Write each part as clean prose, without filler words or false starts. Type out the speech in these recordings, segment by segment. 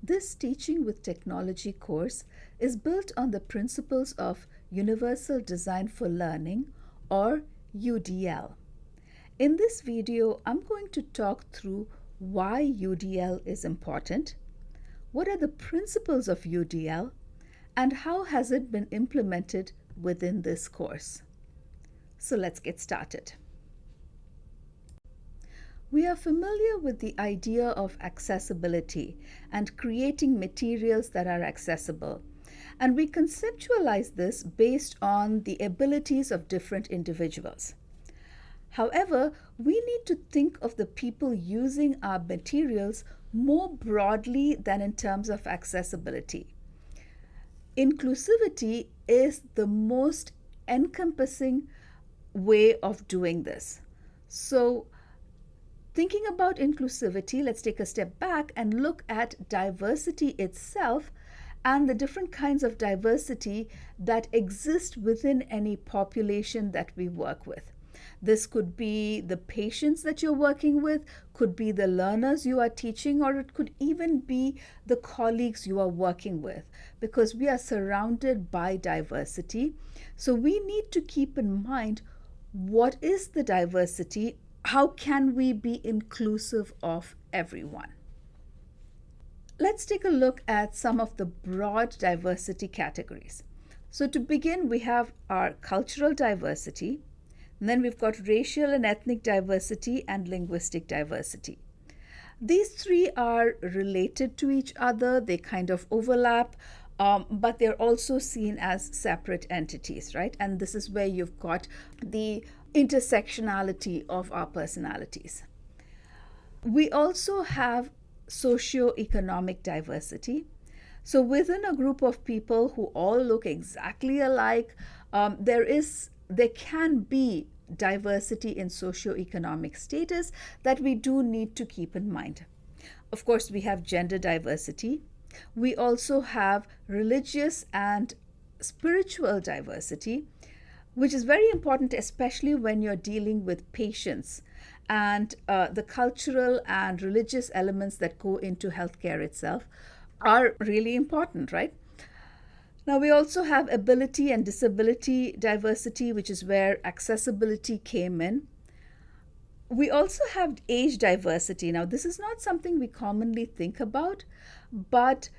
This Teaching with Technology course is built on the principles of Universal Design for Learning, or UDL. In this video, I'm going to talk through why UDL is important, what are the principles of UDL, and how has it been implemented within this course. So let's get started. We are familiar with the idea of accessibility and creating materials that are accessible. And we conceptualize this based on the abilities of different individuals. However, we need to think of the people using our materials more broadly than in terms of accessibility. Inclusivity is the most encompassing way of doing this. So, thinking about inclusivity, let's take a step back and look at diversity itself and the different kinds of diversity that exist within any population that we work with. This could be the patients that you're working with, could be the learners you are teaching, or it could even be the colleagues you are working with, because we are surrounded by diversity. So we need to keep in mind, what is the diversity? How can we be inclusive of everyone? Let's take a look at some of the broad diversity categories. So to begin, we have our cultural diversity, and then we've got racial and ethnic diversity and linguistic diversity. These three are related to each other, they kind of overlap, but they're also seen as separate entities, right? And this is where you've got the intersectionality of our personalities. We also have socioeconomic diversity. So within a group of people who all look exactly alike, there can be diversity in socioeconomic status that we do need to keep in mind. Of course, we have gender diversity. We also have religious and spiritual diversity, which is very important, especially when you're dealing with patients and the cultural and religious elements that go into healthcare itself are really important, right? Now, we also have ability and disability diversity, which is where accessibility came in. We also have age diversity. Now, this is not something we commonly think about, but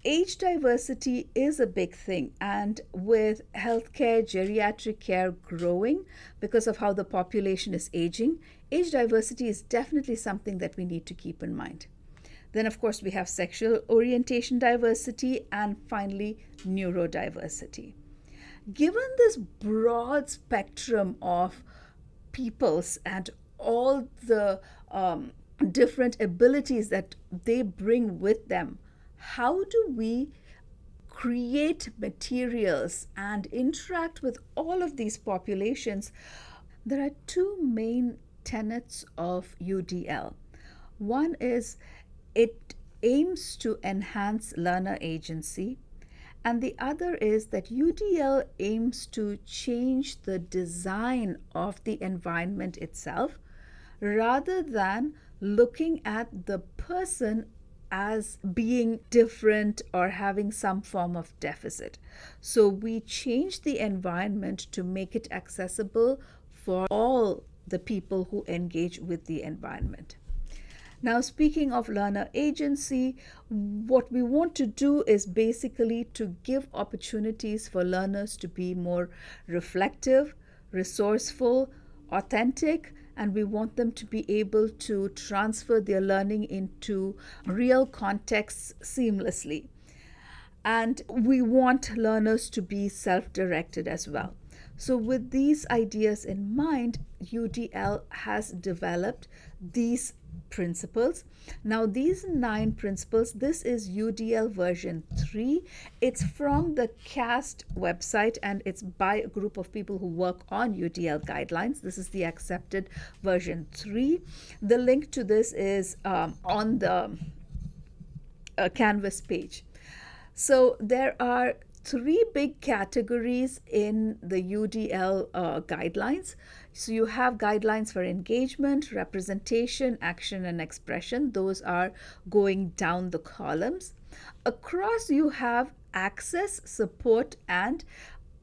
age diversity is a big thing. And with healthcare, geriatric care growing because of how the population is aging, age diversity is definitely something that we need to keep in mind. Then, of course, we have sexual orientation diversity, and finally, neurodiversity. Given this broad spectrum of peoples and all the different abilities that they bring with them, how do we create materials and interact with all of these populations? There are two main tenets of UDL. One is it aims to enhance learner agency, and the other is that UDL aims to change the design of the environment itself rather than looking at the person as being different or having some form of deficit. So we change the environment to make it accessible for all the people who engage with the environment. Now, speaking of learner agency, what we want to do is basically to give opportunities for learners to be more reflective, resourceful, authentic, and we want them to be able to transfer their learning into real contexts seamlessly. And we want learners to be self-directed as well. So with these ideas in mind, UDL has developed these principles. Now, these 9 principles, this is UDL version 3. It's from the CAST website, and it's by a group of people who work on UDL guidelines. This is the accepted version 3. The link to this is on the Canvas page. So there are 3 big categories in the UDL guidelines. So you have guidelines for engagement, representation, action, and expression. Those are going down the columns. Across, you have access, support, and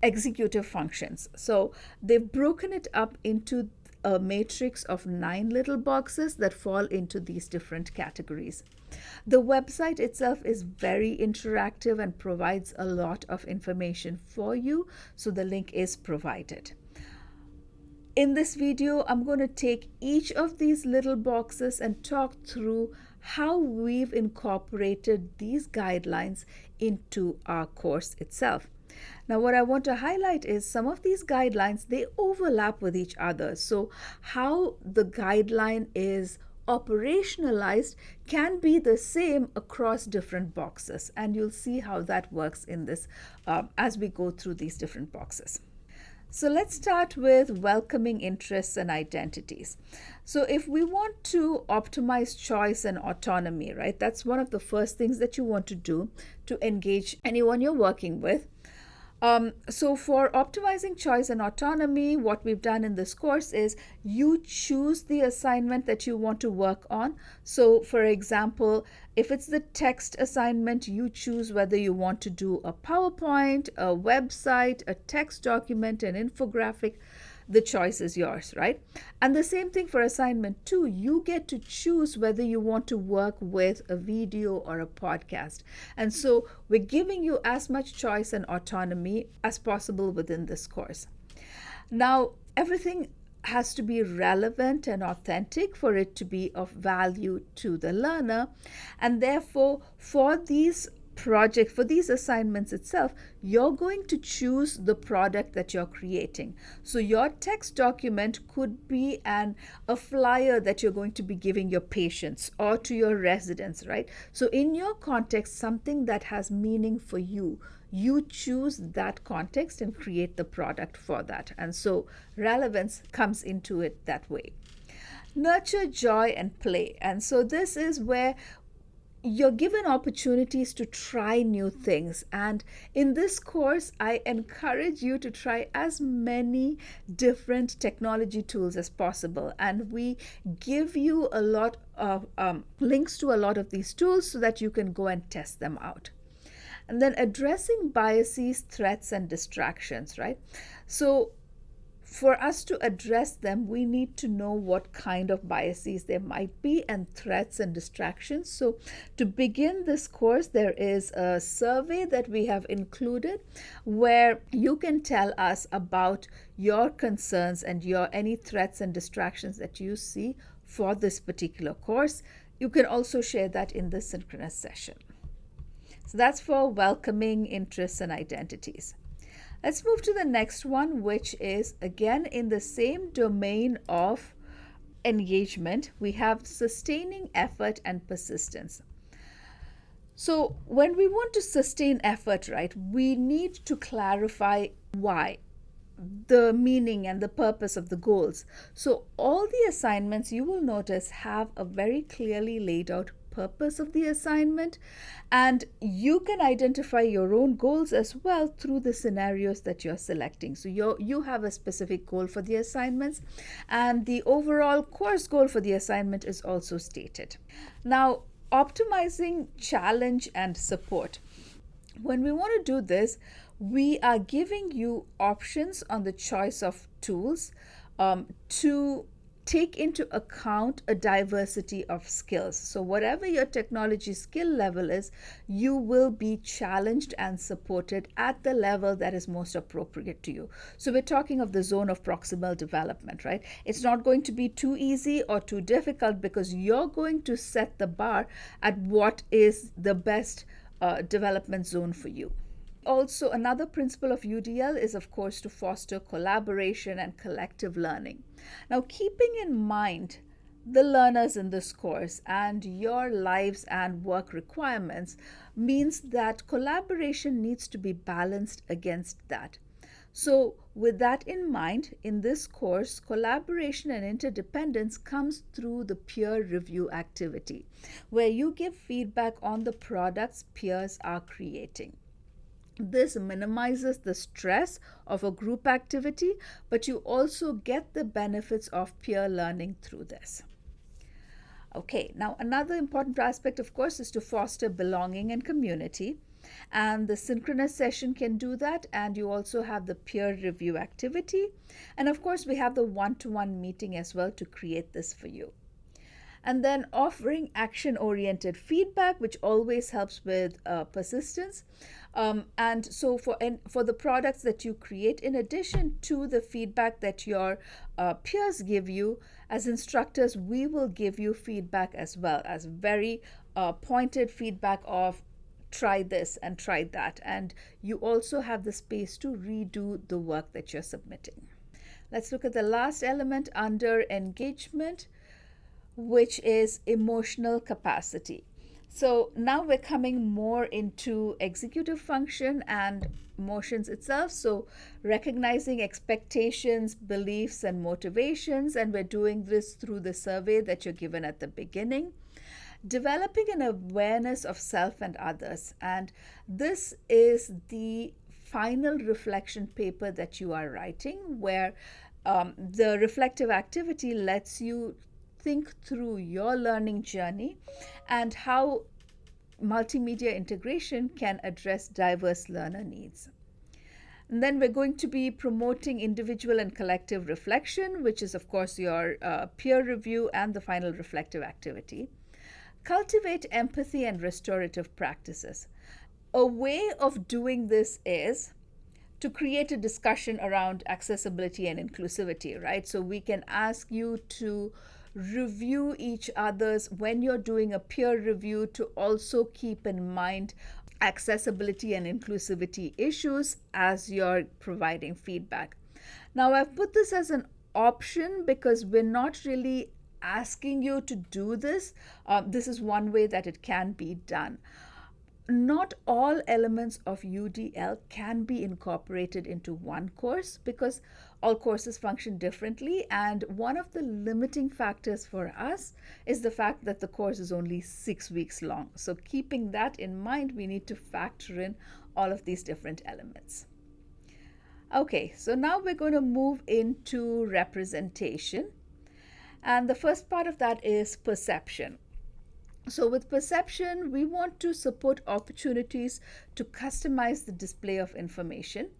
executive functions. So they've broken it up into a matrix of 9 little boxes that fall into these different categories. The website itself is very interactive and provides a lot of information for you, so the link is provided. In this video, I'm going to take each of these little boxes and talk through how we've incorporated these guidelines into our course itself. Now, what I want to highlight is some of these guidelines, they overlap with each other. So how the guideline is operationalized can be the same across different boxes. And you'll see how that works in this as we go through these different boxes. So let's start with welcoming interests and identities. So if we want to optimize choice and autonomy, right, that's one of the first things that you want to do to engage anyone you're working with. So for optimizing choice and autonomy, what we've done in this course is you choose the assignment that you want to work on. So for example, if it's the text assignment, you choose whether you want to do a PowerPoint, a website, a text document, an infographic. The choice is yours, right? And the same thing for assignment 2. You get to choose whether you want to work with a video or a podcast. And so we're giving you as much choice and autonomy as possible within this course. Now, everything has to be relevant and authentic for it to be of value to the learner. And therefore, for these assignments itself, you're going to choose the product that you're creating. So your text document could be a flyer that you're going to be giving your patients or to your residents, right? So in your context, something that has meaning for you, you choose that context and create the product for that. And so relevance comes into it that way. Nurture joy and play. And so this is where you're given opportunities to try new things. And in this course, I encourage you to try as many different technology tools as possible. And we give you a lot of links to a lot of these tools so that you can go and test them out. And then addressing biases, threats, and distractions, right? So for us to address them, we need to know what kind of biases there might be and threats and distractions. So to begin this course, there is a survey that we have included where you can tell us about your concerns and any threats and distractions that you see for this particular course. You can also share that in the synchronous session. So that's for welcoming interests and identities. Let's move to the next one, which is again in the same domain of engagement. We have sustaining effort and persistence. So when we want to sustain effort, right, we need to clarify why, the meaning and the purpose of the goals. So all the assignments, you will notice, have a very clearly laid out purpose of the assignment, and you can identify your own goals as well through the scenarios that you're selecting. So you have a specific goal for the assignments, and the overall course goal for the assignment is also stated. Now, optimizing challenge and support. When we want to do this, we are giving you options on the choice of tools to take into account a diversity of skills. So whatever your technology skill level is, you will be challenged and supported at the level that is most appropriate to you. So we're talking of the zone of proximal development, right? It's not going to be too easy or too difficult because you're going to set the bar at what is the best development zone for you. Also, another principle of UDL is, of course, to foster collaboration and collective learning. Now, keeping in mind the learners in this course and your lives and work requirements means that collaboration needs to be balanced against that. So with that in mind, in this course, collaboration and interdependence comes through the peer review activity, where you give feedback on the products peers are creating. This minimizes the stress of a group activity, but you also get the benefits of peer learning through this. Okay, now another important aspect, of course, is to foster belonging and community. And the synchronous session can do that. And you also have the peer review activity. And of course, we have the one-to-one meeting as well to create this for you. And then offering action oriented feedback, which always helps with persistence. And so for the products that you create, in addition to the feedback that your peers give you, as instructors, we will give you feedback as well, as very pointed feedback of try this and try that. And you also have the space to redo the work that you're submitting. Let's look at the last element under engagement, which is emotional capacity. So now we're coming more into executive function and motions itself. So recognizing expectations, beliefs, and motivations. And we're doing this through the survey that you're given at the beginning. Developing an awareness of self and others. And this is the final reflection paper that you are writing, where the reflective activity lets you think through your learning journey and how multimedia integration can address diverse learner needs. And then we're going to be promoting individual and collective reflection, which is, of course, your peer review and the final reflective activity. Cultivate empathy and restorative practices. A way of doing this is to create a discussion around accessibility and inclusivity, right? So we can ask you to review each other's, when you're doing a peer review, to also keep in mind accessibility and inclusivity issues as you're providing feedback. Now, I've put this as an option because we're not really asking you to do this. This is one way that it can be done. Not all elements of UDL can be incorporated into one course because all courses function differently. And one of the limiting factors for us is the fact that the course is only 6 weeks long. So keeping that in mind, we need to factor in all of these different elements. Okay, so now we're going to move into representation. And the first part of that is perception. So with perception, we want to support opportunities to customize the display of information.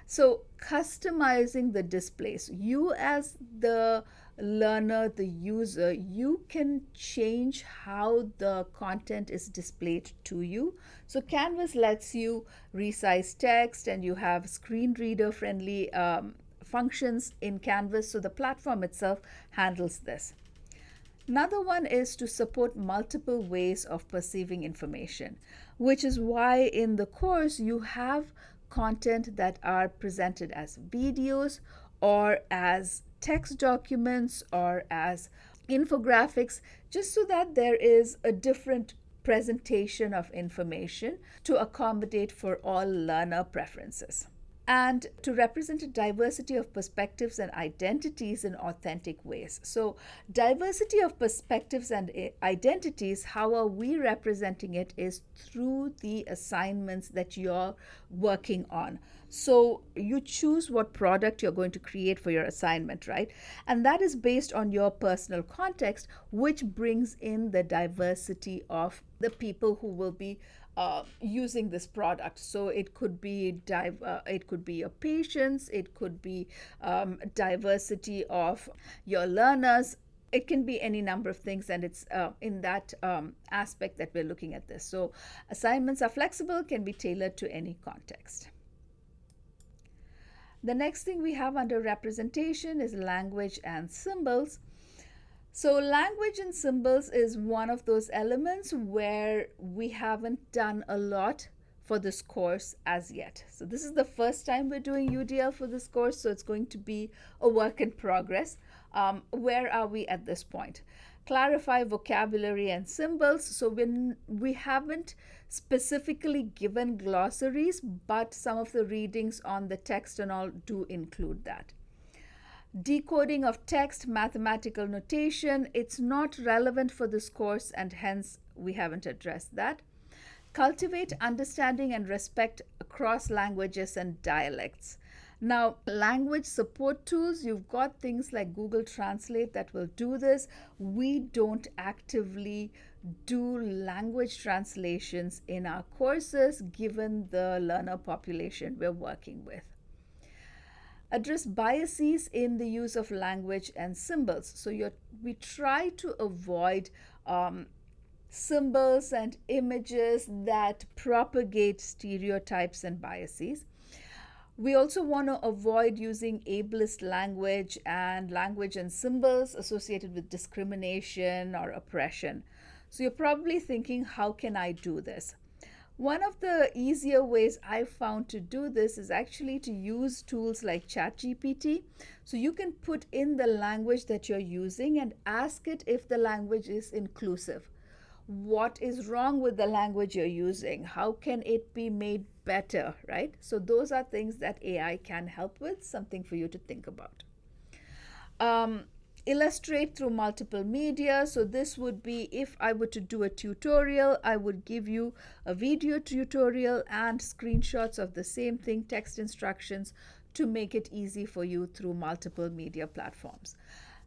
So customizing the displays, you as the learner, the user, you can change how the content is displayed to you. So Canvas lets you resize text, and you have screen reader friendly functions in Canvas. So the platform itself handles this. Another one is to support multiple ways of perceiving information, which is why in the course you have content that are presented as videos or as text documents or as infographics, just so that there is a different presentation of information to accommodate for all learner preferences, and to represent a diversity of perspectives and identities in authentic ways. So diversity of perspectives and identities, how are we representing it, is through the assignments that you're working on. So you choose what product you're going to create for your assignment, right? And that is based on your personal context, which brings in the diversity of the people who will be using this product. So it could be your patients, it could be diversity of your learners. It can be any number of things, and it's in that aspect that we're looking at this. So assignments are flexible, can be tailored to any context. The next thing we have under representation is language and symbols. So language and symbols is one of those elements where we haven't done a lot for this course as yet. So this is the first time we're doing UDL for this course, so it's going to be a work in progress. Where are we at this point? Clarify vocabulary and symbols. So we haven't specifically given glossaries, but some of the readings on the text and all do include that. Decoding of text, mathematical notation, it's not relevant for this course, and hence we haven't addressed that. Cultivate understanding and respect across languages and dialects. Now, language support tools, you've got things like Google Translate that will do this. We don't actively do language translations in our courses given the learner population we're working with. Address biases in the use of language and symbols. So we try to avoid symbols and images that propagate stereotypes and biases. We also want to avoid using ableist language and symbols associated with discrimination or oppression. So you're probably thinking, how can I do this? One of the easier ways I've found to do this is actually to use tools like ChatGPT. So you can put in the language that you're using and ask it if the language is inclusive. What is wrong with the language you're using? How can it be made better, right? So those are things that AI can help with, something for you to think about. Illustrate through multiple media. So this would be, if I were to do a tutorial, I would give you a video tutorial and screenshots of the same thing, text instructions, to make it easy for you through multiple media platforms.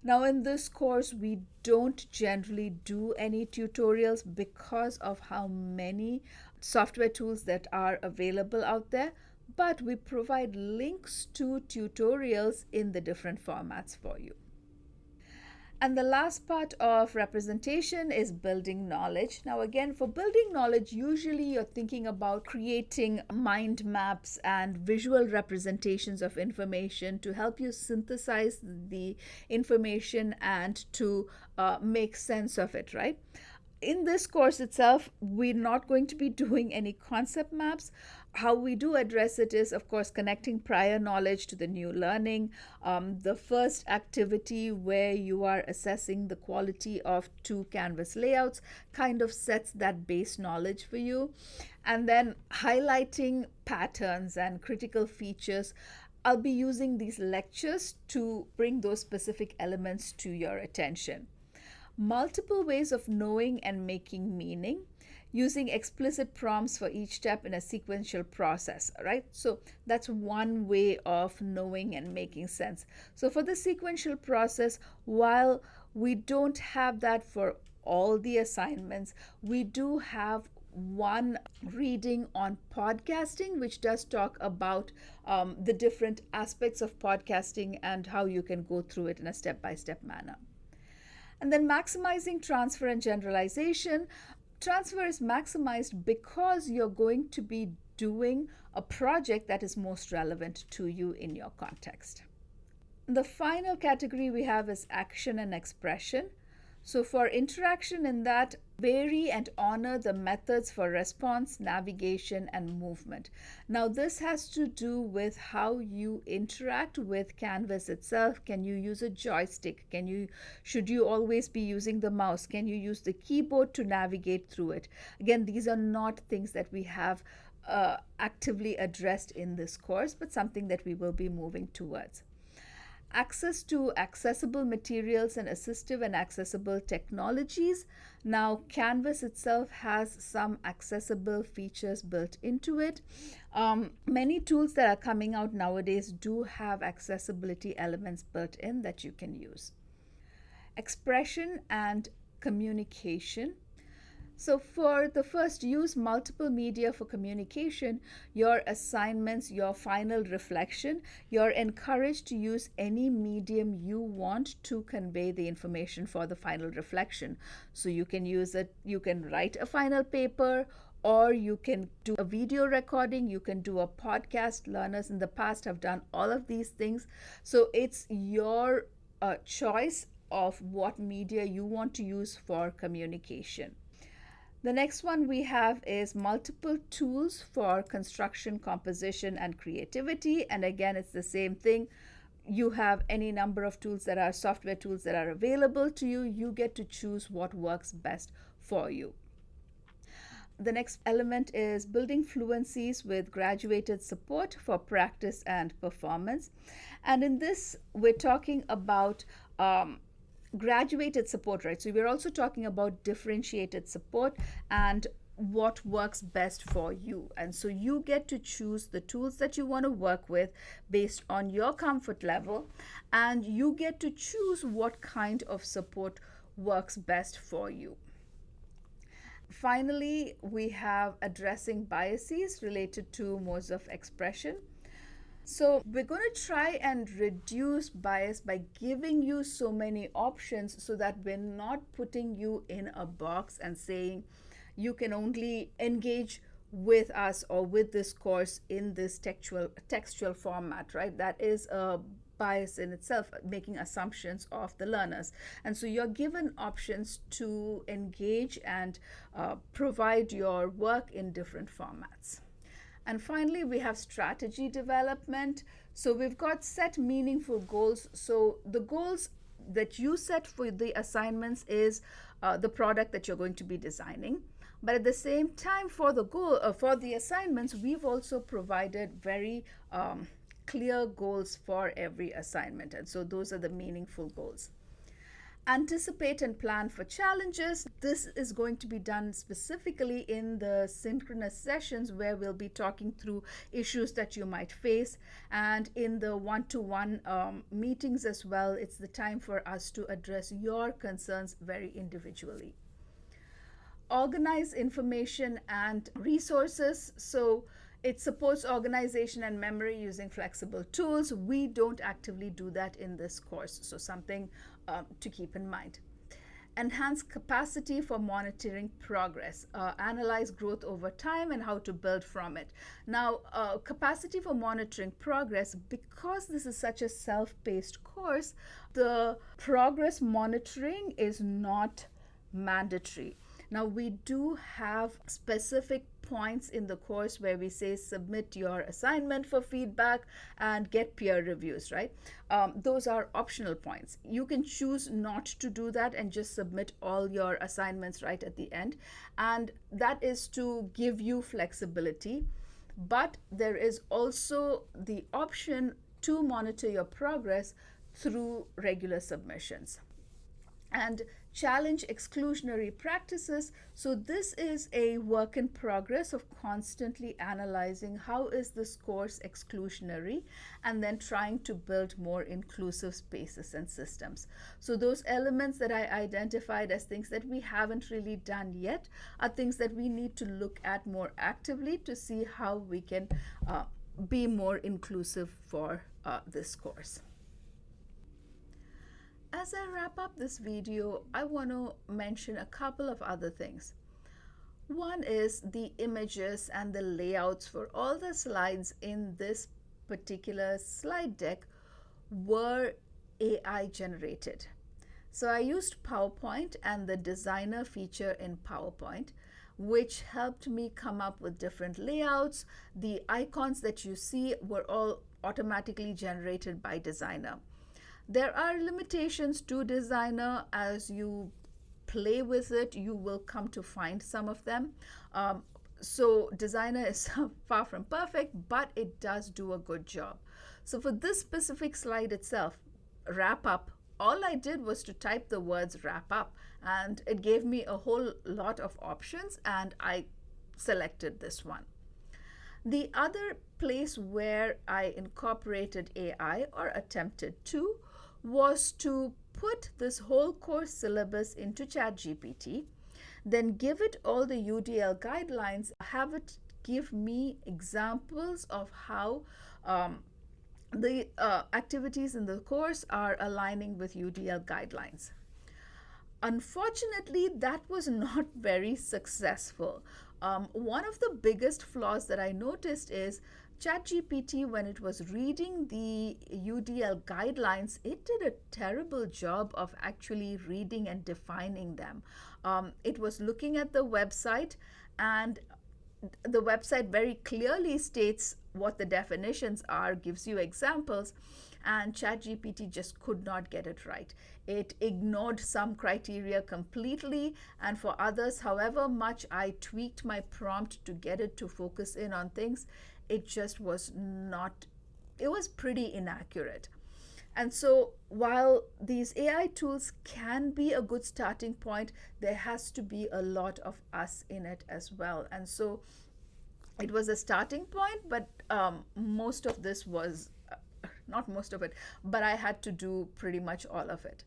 Now, in this course, we don't generally do any tutorials because of how many software tools that are available out there, but we provide links to tutorials in the different formats for you. And the last part of representation is building knowledge. Now, again, for building knowledge, usually you're thinking about creating mind maps and visual representations of information to help you synthesize the information and to make sense of it, right? In this course itself, we're not going to be doing any concept maps. How we do address it is, of course, connecting prior knowledge to the new learning. The first activity where you are assessing the quality of two Canvas layouts kind of sets that base knowledge for you. And then highlighting patterns and critical features. I'll be using these lectures to bring those specific elements to your attention. Multiple ways of knowing and making meaning, using explicit prompts for each step in a sequential process, right? So that's one way of knowing and making sense. So for the sequential process, while we don't have that for all the assignments, we do have one reading on podcasting, which does talk about the different aspects of podcasting and how you can go through it in a step-by-step manner. And then maximizing transfer and generalization. Transfer is maximized because you're going to be doing a project that is most relevant to you in your context. The final category we have is action and expression. So for interaction in that, vary and honor the methods for response, navigation, and movement. Now this has to do with how you interact with Canvas itself. Can you use a joystick? Should you always be using the mouse? Can you use the keyboard to navigate through it? Again, these are not things that we have actively addressed in this course, but something that we will be moving towards. Access to accessible materials and assistive and accessible technologies. Now, Canvas itself has some accessible features built into it. Many tools that are coming out nowadays do have accessibility elements built in that you can use. Expression and communication. So for the first, use multiple media for communication. Your assignments, your final reflection, you're encouraged to use any medium you want to convey the information for the final reflection. So you can use it, you can write a final paper, or you can do a video recording, you can do a podcast. Learners in the past have done all of these things. So it's your choice of what media you want to use for communication. The next one we have is multiple tools for construction, composition, and creativity. And again, it's the same thing. You have any number of tools that are software tools that are available to you. You get to choose what works best for you. The next element is building fluencies with graduated support for practice and performance. And in this, we're talking about graduated support, right? So we're also talking about differentiated support, and what works best for you. And so you get to choose the tools that you want to work with based on your comfort level, and you get to choose what kind of support works best for you. Finally, we have addressing biases related to modes of expression. So we're going to try and reduce bias by giving you so many options so that we're not putting you in a box and saying you can only engage with us or with this course in this textual format, right? That is a bias in itself, making assumptions of the learners. And so you're given options to engage and provide your work in different formats. And finally, we have strategy development. So we've got set meaningful goals. So the goals that you set for the assignments is the product that you're going to be designing. But at the same time, for the assignments, we've also provided very clear goals for every assignment. And so those are the meaningful goals. Anticipate and plan for challenges. This is going to be done specifically in the synchronous sessions where we'll be talking through issues that you might face. And in the one-to-one meetings as well, it's the time for us to address your concerns very individually. Organize information and resources. So it supports organization and memory using flexible tools. We don't actively do that in this course, so something to keep in mind. Enhance capacity for monitoring progress. Analyze growth over time and how to build from it. Now, capacity for monitoring progress, because this is such a self-paced course, the progress monitoring is not mandatory. Now, we do have specific points in the course where we say submit your assignment for feedback and get peer reviews, right? Those are optional points. You can choose not to do that and just submit all your assignments right at the end. And that is to give you flexibility. But there is also the option to monitor your progress through regular submissions. And challenge exclusionary practices. So this is a work in progress of constantly analyzing how is this course exclusionary and then trying to build more inclusive spaces and systems. So those elements that I identified as things that we haven't really done yet are things that we need to look at more actively to see how we can be more inclusive for this course. As I wrap up this video, I want to mention a couple of other things. One is the images and the layouts for all the slides in this particular slide deck were AI generated. So I used PowerPoint and the designer feature in PowerPoint, which helped me come up with different layouts. The icons that you see were all automatically generated by designer. There are limitations to designer. As you play with it, you will come to find some of them. So designer is far from perfect, but it does do a good job. So for this specific slide itself, wrap up, all I did was to type the words wrap up, and it gave me a whole lot of options, and I selected this one. The other place where I incorporated AI, or attempted to, was to put this whole course syllabus into ChatGPT, then give it all the UDL guidelines, have it give me examples of how the activities in the course are aligning with UDL guidelines. Unfortunately, that was not very successful. One of the biggest flaws that I noticed is ChatGPT, when it was reading the UDL guidelines, it did a terrible job of actually reading and defining them. It was looking at the website, and the website very clearly states what the definitions are, gives you examples, and ChatGPT just could not get it right. It ignored some criteria completely, and for others, however much I tweaked my prompt to get it to focus in on things, it just was not, it was pretty inaccurate. And so while these AI tools can be a good starting point, there has to be a lot of us in it as well. And so it was a starting point, but most of this was not most of it, but I had to do pretty much all of it.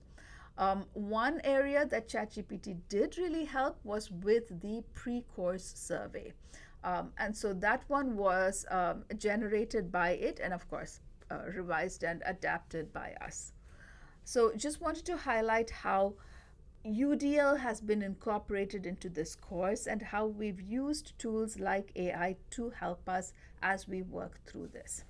One area that ChatGPT did really help was with the pre-course survey. And so that one was generated by it and, of course, revised and adapted by us. So just wanted to highlight how UDL has been incorporated into this course and how we've used tools like AI to help us as we work through this.